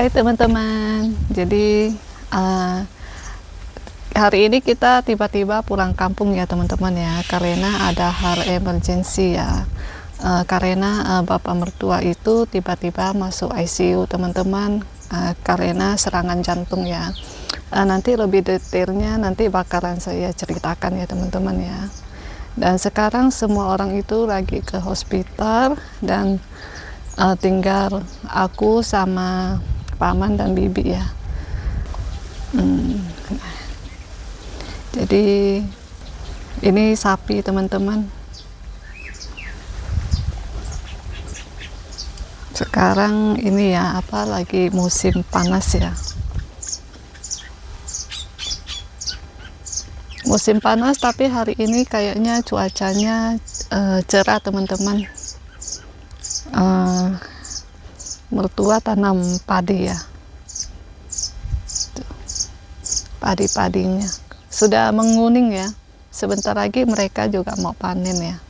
Hai teman-teman, jadi hari ini kita tiba-tiba pulang kampung ya teman-teman ya, karena ada hal emergency ya. Karena bapak mertua itu tiba-tiba masuk ICU teman-teman, karena serangan jantung ya. Nanti lebih detailnya nanti bakalan saya ceritakan ya teman-teman ya. Dan sekarang semua orang itu lagi ke hospital dan tinggal aku sama paman dan bibi ya. Jadi ini sapi teman-teman. Sekarang ini ya lagi musim panas ya. Musim panas tapi hari ini kayaknya cuacanya cerah teman-teman. Mertua tanam padi ya. Padi-padinya sudah menguning ya. Sebentar lagi mereka juga mau panen ya.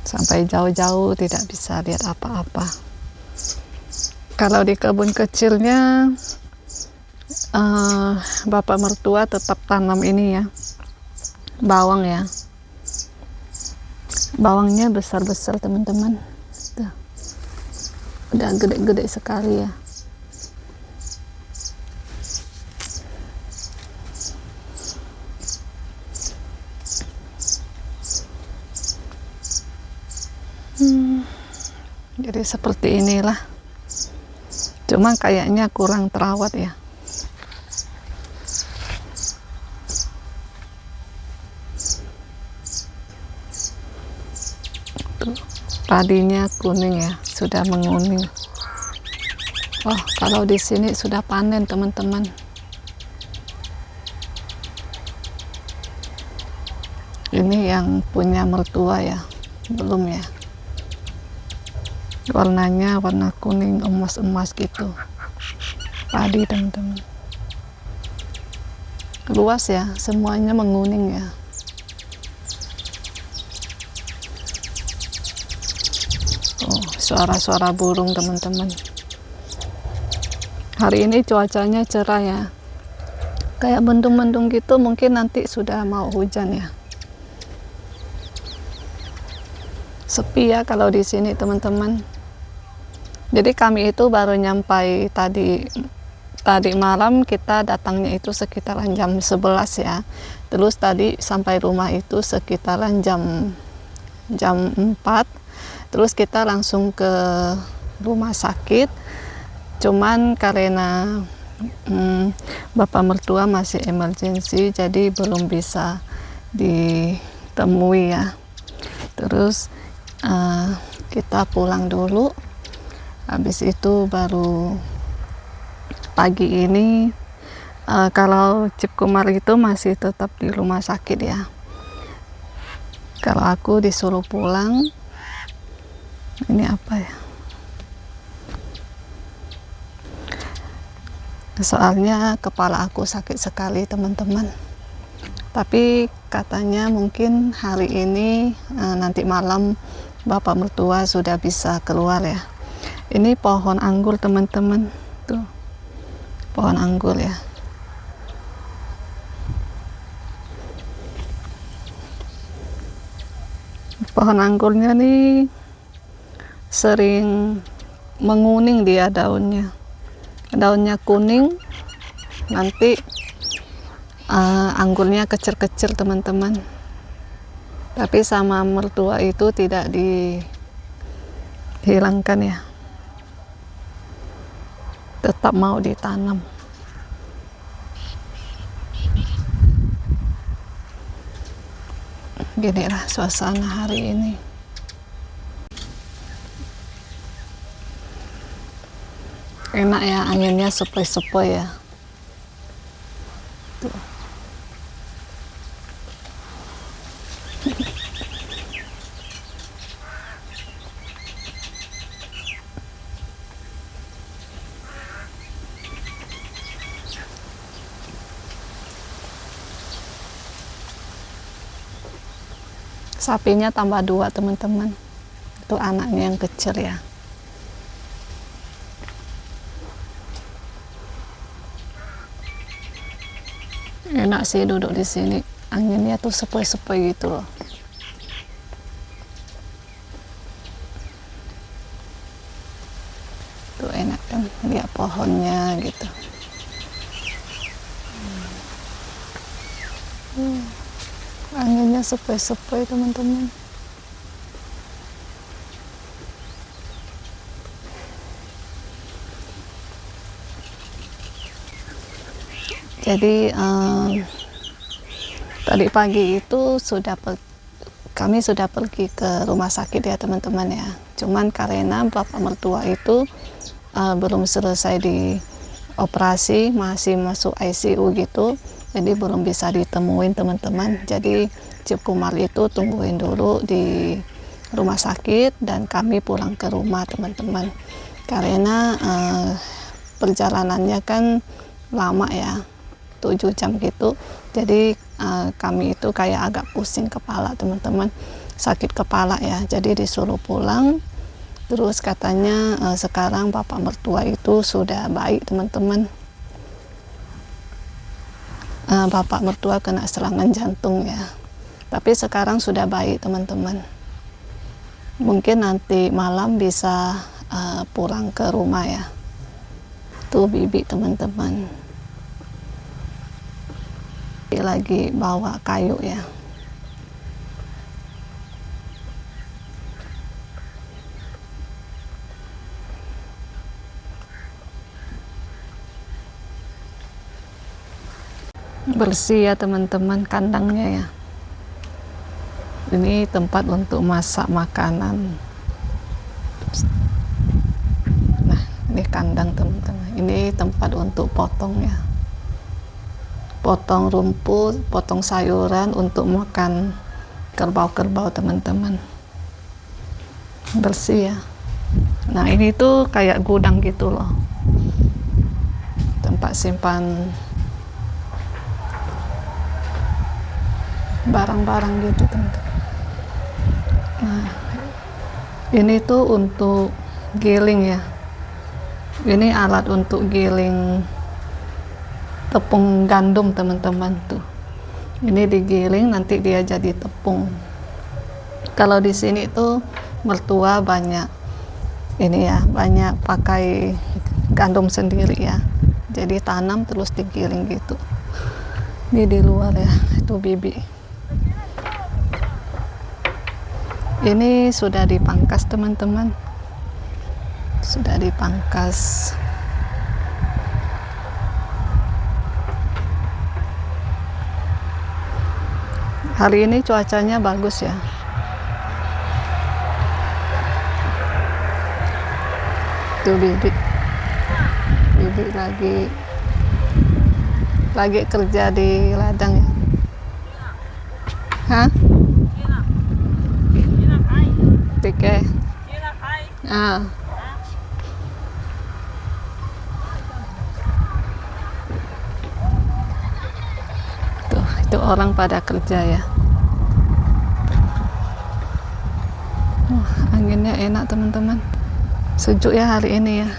Sampai jauh-jauh tidak bisa lihat apa-apa. Kalau di kebun kecilnya bapak mertua tetap tanam ini ya, bawang ya. Bawangnya besar-besar teman-teman. Udah gede-gede sekali ya. Jadi seperti inilah. Cuma kayaknya kurang terawat ya. Tuh, padinya kuning ya, sudah menguning. Oh, kalau di sini sudah panen teman-teman. Ini yang punya mertua ya, belum ya. Warnanya warna kuning emas-emas gitu. Padi teman-teman. Luas ya, semuanya menguning ya. Oh, suara-suara burung teman-teman. Hari ini cuacanya cerah ya. Kayak mendung-mendung gitu, mungkin nanti sudah mau hujan ya. Sepi ya kalau di sini teman-teman. Jadi kami itu baru nyampai tadi malam, kita datangnya itu sekitaran jam 11 ya. Terus tadi sampai rumah itu sekitaran jam 4. Terus kita langsung ke rumah sakit. Cuman karena bapak mertua masih emergency, jadi belum bisa ditemui ya. Terus kita pulang dulu. Habis itu baru pagi ini kalau Cip Kumar itu masih tetap di rumah sakit ya. Kalau aku disuruh pulang. Ini apa ya? Soalnya kepala aku sakit sekali teman-teman. Tapi katanya mungkin hari ini nanti malam bapak mertua sudah bisa keluar ya. Ini pohon anggur teman-teman, tuh pohon anggur ya. Pohon anggurnya nih sering menguning dia daunnya. Daunnya kuning, nanti anggurnya kecil-kecil teman-teman. Tapi sama mertua itu tidak dihilangkan ya. Tetap mau ditanam. Ginilah suasana hari ini. Enak ya, anginnya sepoi-sepoi ya. Tuh. Sapinya tambah 2 teman-teman. Itu anaknya yang kecil ya. Enak sih duduk di sini, anginnya tuh sepoi-sepoi gitu loh. Tuh enak kan, lihat pohonnya gitu. Anginnya sepoi-sepoi teman-teman. Jadi tadi pagi itu kami sudah pergi ke rumah sakit ya teman-teman ya. Cuman karena bapak mertua itu belum selesai di operasi, masih masuk ICU gitu, jadi belum bisa ditemuin teman-teman. Jadi Cip Kumar itu tungguin dulu di rumah sakit dan kami pulang ke rumah teman-teman. Karena perjalanannya kan lama ya, 7 jam gitu. Jadi kami itu kayak agak pusing kepala teman-teman, sakit kepala ya. Jadi disuruh pulang. Terus katanya sekarang bapak mertua itu sudah baik teman-teman. Bapak mertua kena serangan jantung ya. Tapi sekarang sudah baik teman-teman. Mungkin nanti malam bisa pulang ke rumah ya. Tuh bibi teman-teman. Lagi bawa kayu ya. Bersih ya teman-teman kandangnya ya. Ini tempat untuk masak makanan. Nah, ini kandang teman-teman. Ini tempat untuk potong ya. Potong rumput, potong sayuran untuk makan kerbau-kerbau teman-teman. Bersih ya. Nah, ini tuh kayak gudang gitu loh. Tempat simpan barang-barang gitu teman-teman. Nah, ini tuh untuk giling ya. Ini alat untuk giling tepung gandum teman-teman tuh. Ini digiling nanti dia jadi tepung. Kalau di sini tuh mertua banyak ini ya, banyak pakai gandum sendiri ya. Jadi tanam terus digiling gitu. Ini di luar ya, itu bibi. Ini sudah dipangkas teman-teman. Sudah dipangkas. Hari ini cuacanya bagus ya. Tuh bibi. Bibi lagi kerja di ladang ya. Hah? Oke. Tuh, itu orang pada kerja ya. Anginnya enak teman-teman. Sejuk ya hari ini ya.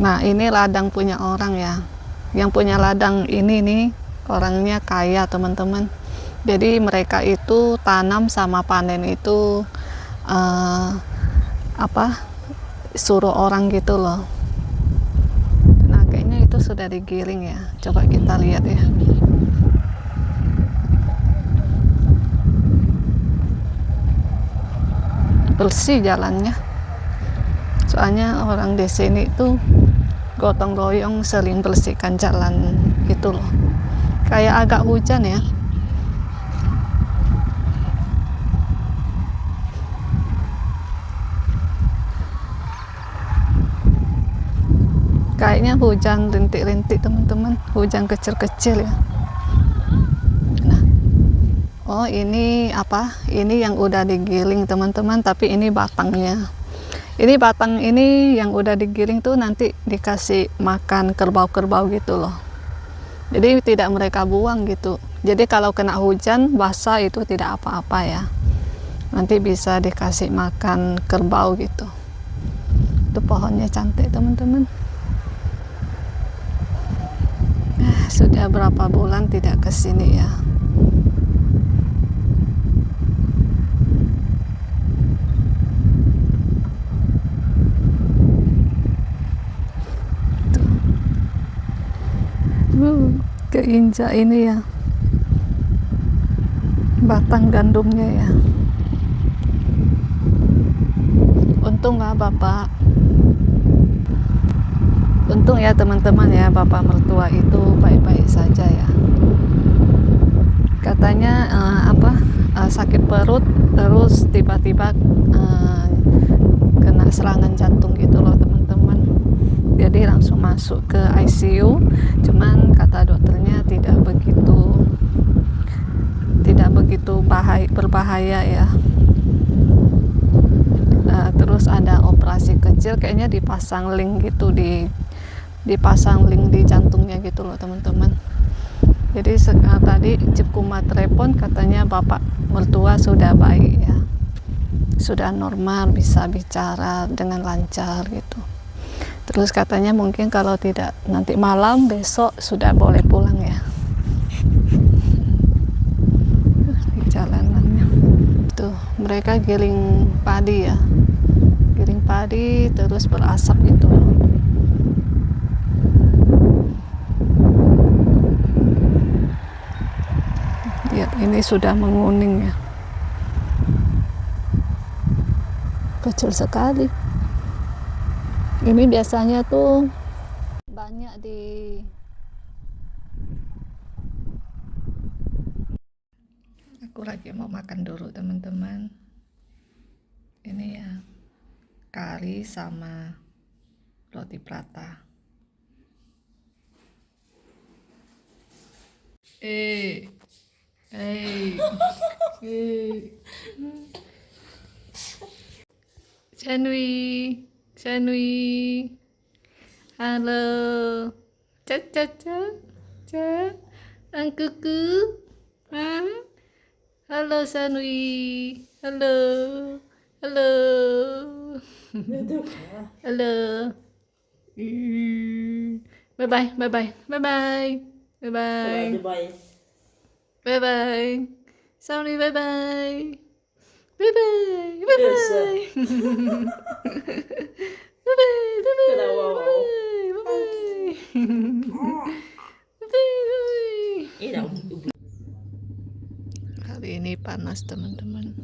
Nah, ini ladang punya orang ya. Yang punya ladang ini nih orangnya kaya teman-teman. Jadi mereka itu tanam sama panen itu suruh orang gitu loh. Nah, kayaknya itu sudah digiling ya. Coba kita lihat ya. Bersih jalannya. Soalnya orang di sini tuh gotong royong sering bersihkan jalan gitu loh. Kayak agak hujan ya. Kayaknya hujan rintik-rintik teman-teman, hujan kecil-kecil ya. Nah, oh ini apa? Ini yang udah digiling teman-teman, tapi ini batangnya. Ini batang ini yang udah digiling tuh nanti dikasih makan kerbau-kerbau gitu loh. Jadi tidak mereka buang gitu. Jadi kalau kena hujan basah itu tidak apa-apa ya. Nanti bisa dikasih makan kerbau gitu. Itu pohonnya cantik teman-teman. Sudah berapa bulan tidak ke sini ya. Keinjak ini ya, batang gandumnya ya. Untung lah Bapak, untung ya teman-teman ya, Bapak mertua itu baik-baik saja ya. Katanya sakit perut, terus tiba-tiba kena serangan jantung gitu loh teman-teman. Jadi langsung masuk ke ICU, cuman kata dokternya tidak begitu berbahaya ya. Terus ada operasi kecil, kayaknya dipasang link gitu, dipasang link di jantungnya gitu loh teman-teman. Jadi tadi Cip Kumat telepon, katanya bapak mertua sudah baik ya, sudah normal, bisa bicara dengan lancar gitu. Terus katanya mungkin kalau tidak nanti malam, besok sudah boleh pulang ya. Di jalanannya tuh mereka giling padi ya, giling padi terus berasap gitu loh. Lihat ini sudah menguning ya, kecil sekali. Ini biasanya tuh banyak di aku lagi mau makan dulu teman-teman. Ini ya, kari sama roti prata. Hey. Sanwi, halo, cak, ang kuku, halo Sanwi, halo, halo, halo, bye bye, bye bye, bye bye, bye bye, bye bye, Sanwi, bye bye. Bye bye, bye bye. Bye bye, bye bye. Hari ini panas teman-teman.